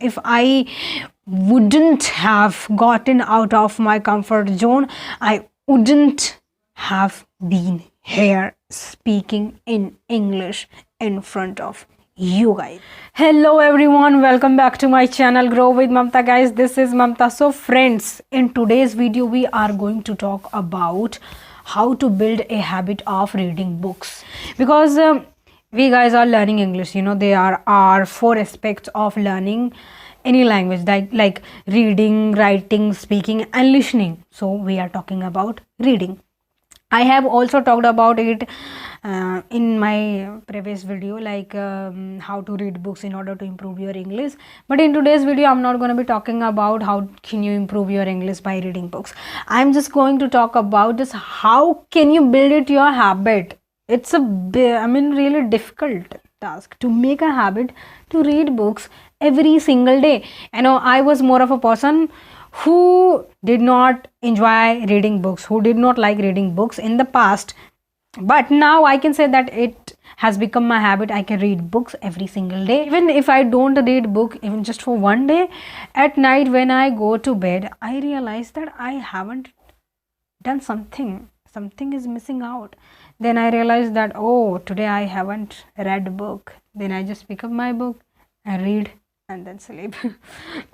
if I wouldn't have gotten out of my comfort zone, I wouldn't have been here speaking in English in front of you guys. Hello everyone, welcome back to my channel Grow with Mamata. Guys, this is Mamata. So friends, in today's video we are going to talk about how to build a habit of reading books, because we guys are learning English. There are four aspects of learning any language, like reading, writing, speaking and listening. So we are talking about reading. I have also talked about it in my previous video, like how to read books in order to improve your English. But in today's video, I'm not going to be talking about how can you improve your English by reading books. I'm just going to talk about just how can you build it your habit. It's really difficult task to make a habit to read books every single day. I was more of a person who did not enjoy reading books, who did not like reading books in the past, but now I can say that it has become my habit. I can read books every single day. Even if I don't read book even just for one day, at night when I go to bed, I realize that I haven't done something is missing out. Then I realize that, oh, today I haven't read a book. Then I just pick up my book and read and then sleep.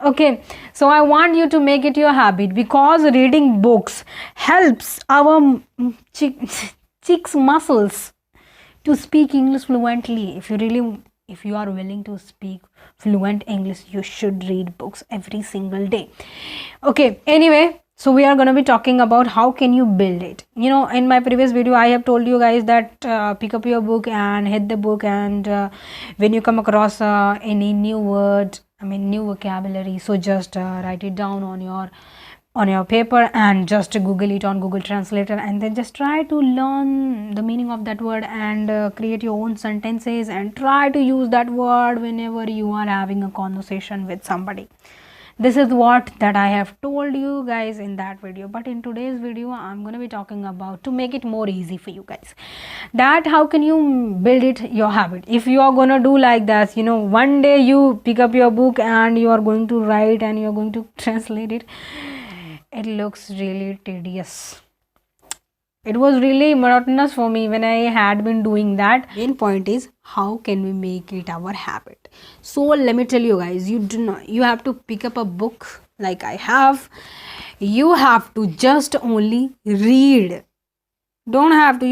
Okay, so I want you to make it your habit, because reading books helps our cheeks muscles to speak English fluently. If you are willing to speak fluent English, you should read books every single day. Okay, anyway, so we are going to be talking about how can you build it. In my previous video I have told you guys that pick up your book and hit the book, and when you come across any new word, new vocabulary, so just write it down on your paper and just Google it on Google Translator, and then just try to learn the meaning of that word and create your own sentences and try to use that word whenever you are having a conversation with somebody. This is what that I have told you guys in that video. But in today's video I'm going to be talking about to make it more easy for you guys, that how can you build it your habit. If you are going to do like that, one day you pick up your book and you are going to write and you are going to translate it, it looks really tedious. It was really monotonous for me when I had been doing that. Main point is, how can we make it our habit? So let me tell you guys, you have to pick up a book like I have. You have to just only read. You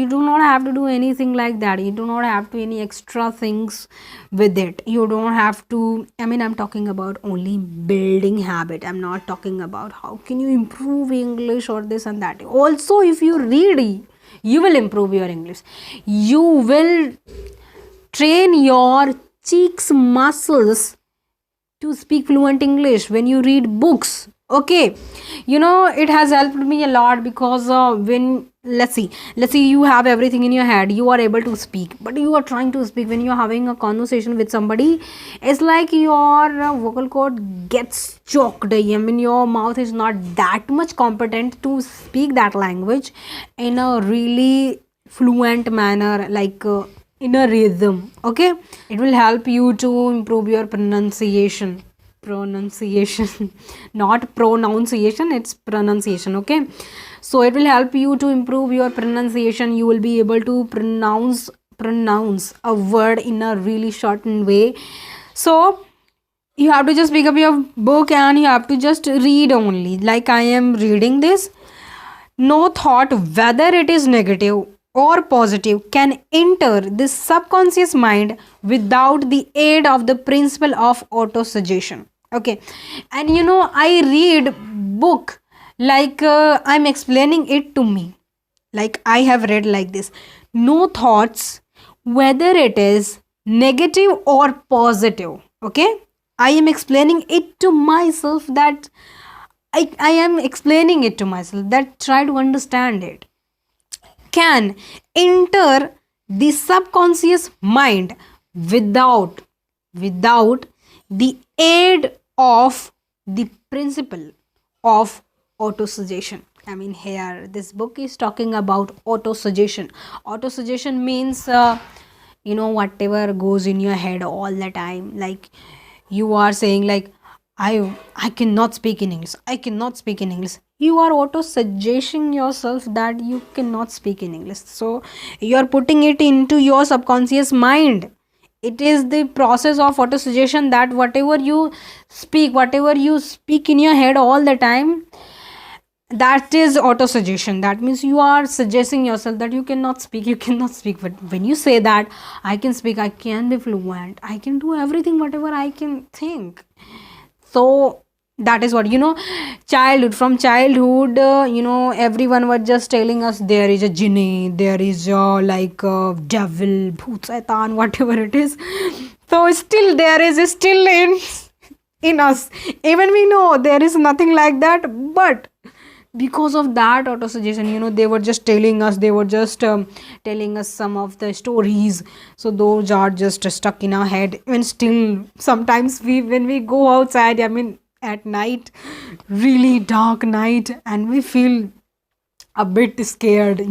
do not have to do anything like that. You do not have to any extra things with it. You don't have to, I'm talking about only building habit. I'm not talking about how can you improve English or this and that. Also, if you read, you will improve your English. You will train your cheeks muscles to speak fluent English when you read books. Okay, it has helped me a lot, because when let's see you have everything in your head, you are able to speak, but you are trying to speak when you are having a conversation with somebody, it's like your vocal cord gets choked. Your mouth is not that much competent to speak that language in a really fluent manner, like in a rhythm. Okay, it will help you to improve your pronunciation, not pronunciation, it's pronunciation. Okay, so it will help you to improve your pronunciation. You will be able to pronounce a word in a really shortened way. So you have to just pick up your book and you have to just read only, like I am reading this. No thought, whether it is negative or positive, can enter the subconscious mind without the aid of the principle of autosuggestion. Okay, and I read book like I'm explaining it to me, like I have read like this. No thoughts, whether it is negative or positive. Okay, I am explaining it to myself, that I am explaining it to myself, that try to understand it, can enter the subconscious mind without the aid of the principle of autosuggestion. Here this book is talking about autosuggestion. Autosuggestion means whatever goes in your head all the time, like you are saying like, I cannot speak in English. I cannot speak in English. You are auto suggesting yourself that you cannot speak in English. So you are putting it into your subconscious mind. It is the process of auto suggestion that whatever you speak in your head all the time, that is auto suggestion. That means you are suggesting yourself that you cannot speak, but when you say that I can speak, I can be fluent, I can do everything whatever I can think. So that is what, from childhood, everyone was just telling us there is a genie, there is a like a devil, bhoot, saitan, whatever it is. So still there is still in us, even we know there is nothing like that, but because of that auto suggestion, they were just telling us, telling us some of the stories, so those are just stuck in our head. And still sometimes when we go outside, I mean at night, really dark night, and we feel a bit scared.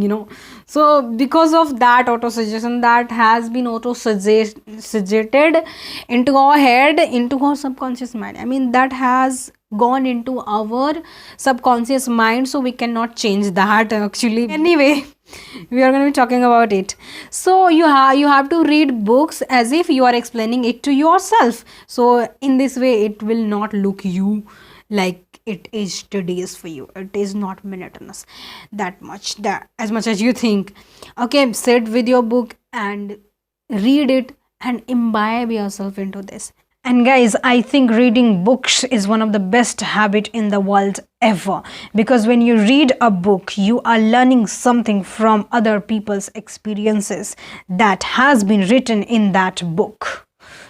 So because of that auto suggestion that has been auto suggested into our head, into our subconscious mind, I mean that has gone into our subconscious mind, so we cannot change that actually. Anyway, we are going to be talking about it. So you have to read books as if you are explaining it to yourself, so in this way it will not look you like it is tedious for you. It is not monotonous that much, that as much as you think. Okay, sit with your book and read it and imbibe yourself into this. And guys, I think reading books is one of the best habit in the world ever, because when you read a book, you are learning something from other people's experiences that has been written in that book.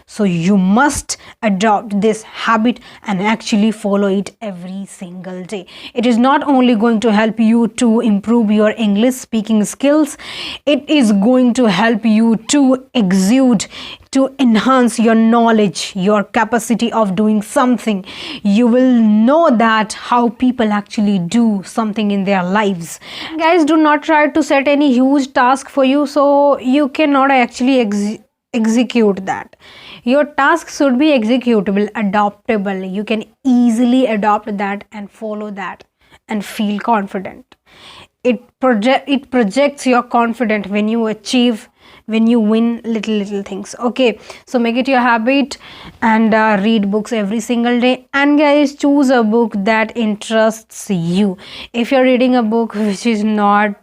So you must adopt this habit and actually follow it every single day. It is not only going to help you to improve your English speaking skills, it is going to help you to exude, to enhance your knowledge, your capacity of doing something. You will know that how people actually do something in their lives. Guys, do not try to set any huge task for you so you cannot actually execute that. Your task should be executable, adoptable. You can easily adopt that and follow that and feel confident. It projects your confidence when you achieve, when you win little things. Okay, so make it your habit and read books every single day. And guys, choose a book that interests you. If you're reading a book which is not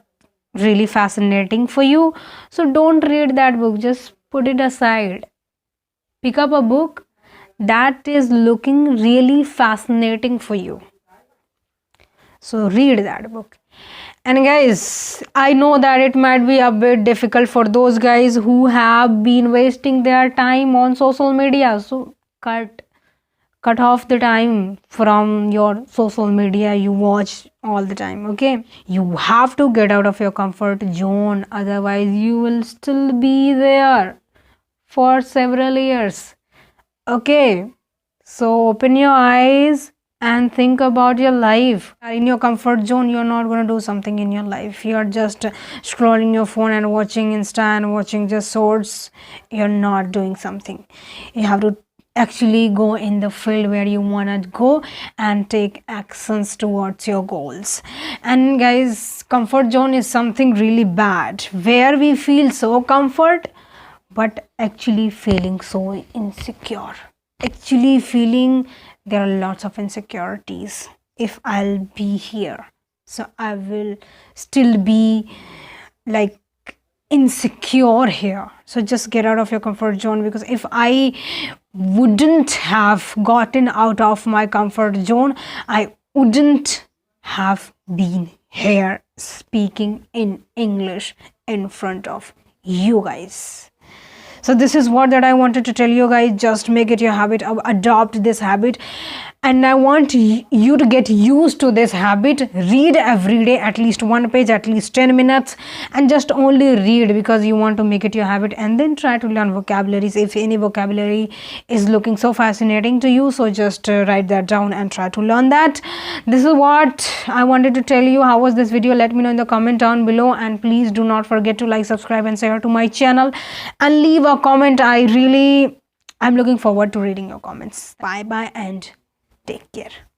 really fascinating for you, so don't read that book, just put it aside. Pick up a book that is looking really fascinating for you, so read that book. And guys, I know that it might be a bit difficult for those guys who have been wasting their time on social media, so cut off the time from your social media you watch all the time. Okay, you have to get out of your comfort zone, otherwise you will still be there for several years. Okay, so open your eyes and think about your life. In your comfort zone, you're not going to do something in your life. You're just scrolling your phone and watching Insta and watching just shorts. You're not doing something. You have to actually go in the field where you want to go and take actions towards your goals. And guys, comfort zone is something really bad, where we feel so comfort but actually feeling so insecure, actually feeling there are lots of insecurities. If I'll be here, so I will still be like insecure here. So just get out of your comfort zone, because if I wouldn't have gotten out of my comfort zone, I wouldn't have been here speaking in English in front of you guys. So this is what that I wanted to tell you guys. Just make it your habit, adopt this habit, and I want you to get used to this habit. Read every day at least one page, at least 10 minutes, and just only read because you want to make it your habit. And then try to learn vocabularies if any vocabulary is looking so fascinating to you. So just write that down and try to learn that. This is what I wanted to tell you. How was this video? Let me know in the comment down below, and please do not forget to like, subscribe and share to my channel and leave a comment. I'm looking forward to reading your comments. Bye bye and Take care.